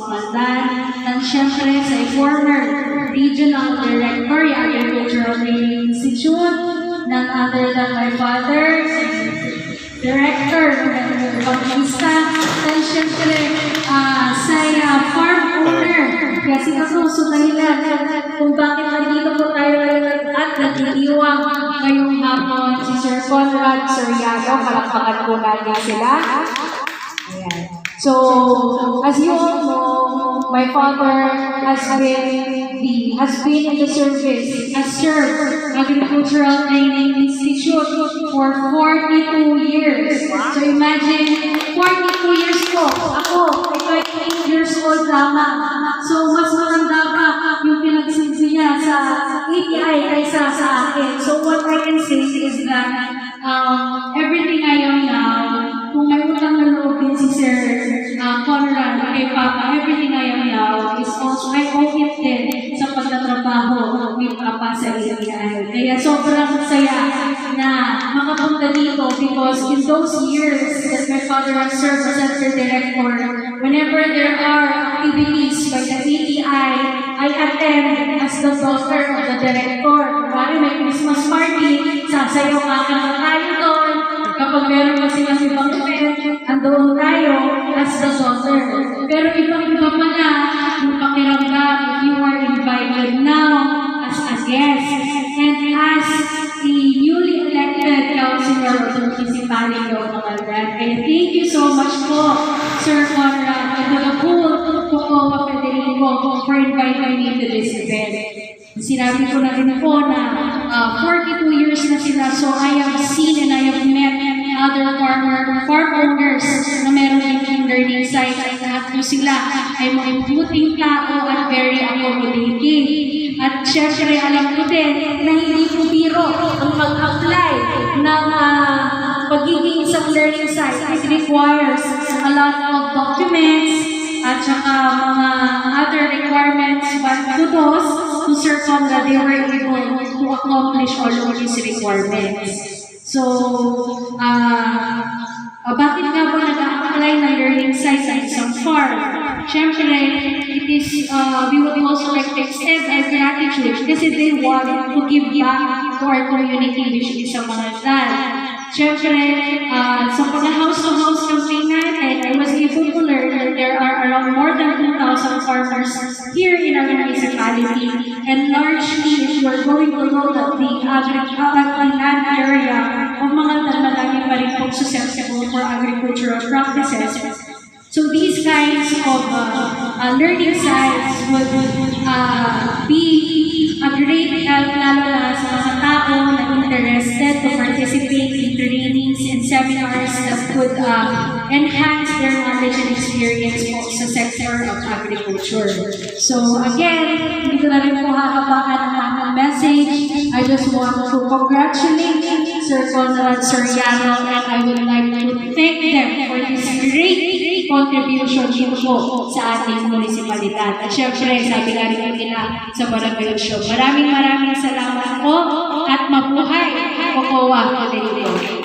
Pandan, at syempre sa former Regional Director, yung Agricultural Training Institute, none other than my father, Director ng Pag-isa, at syempre sa farm owner. Kasi kasuso dahilan kung bakit nandito po tayo ngayon at nagdidiwang ngayong hapon si Sir Conrad Soriano. Palakpakan po natin sila. Ayan. So, as you all know, my father has been in the service, has served Agricultural Training Institute for 42 years. So imagine, 42 years po. Ako, 28 years old lamang. So mas maganda pa yung pinagsinsi niya sa ATI kaysa sa akin. So what I can say is that everything I am now, kung may utang na loob din si Sir Conrad kay Papa, everything I am now is also, I owe it din sa pagtatrabaho ni Papa sa ATI. Kaya sobrang saya na makapunta dito because in those years that my father has served as center director, whenever there are activities by the ATI, I attend as the daughter of the director. Kaya may Christmas party, sasayaw nga tayo doon. Kapag meron pa silang ibang event, andoon tayo as the daughter. Pero ibang-iba pa na yung pakiramdam if you are invited now as a guest and as the newly elected councilor of the municipality of Mangaldan. And thank you so much po, Sir Conrad, and to the whole Cocoa Federico for inviting me to this event. Sinabi ko na rin po na 42 years na sila, so I have seen and I have met other farm owners na meron din learning sites at lahat po sila ay mga buting tao at very accommodating. At syempre alam ko din na hindi po biro ang mag-apply ng pagiging isang learning site. It requires a lot of documents at saka mga other requirements, but kudos to Sir Conrad, they were able to accomplish all of these requirements. So, bakit nga ba nag-apply ng learning site sa isang farm? Siyempre, it is, we would also like to extend our gratitude kasi they want to give back to our community, which is sa Mangaldan. Siyempre, sa pag-house-to-house campaign natin, I was able to learn that there are around more than 2,000 farmers here in our municipality. And largely, if you are going to know that the land area of Mangaldan, marami pa rin po susceptible for agricultural practices. So these kinds of learning sites would be a great help lalo na sa mga tao na interested to participate in trainings and seminars that could enhance their knowledge and experience po sa sector of agriculture. So again, hindi ko na rin po hahabaan ang aking message. I just want to congratulate Sir Conrad Soriano and I would like to thank them for this great contribution po sa ating munisipalidad. At syempre, sabi nga rin nila sa Barangay Show. Maraming salamat po at mabuhay Cocoa Federico.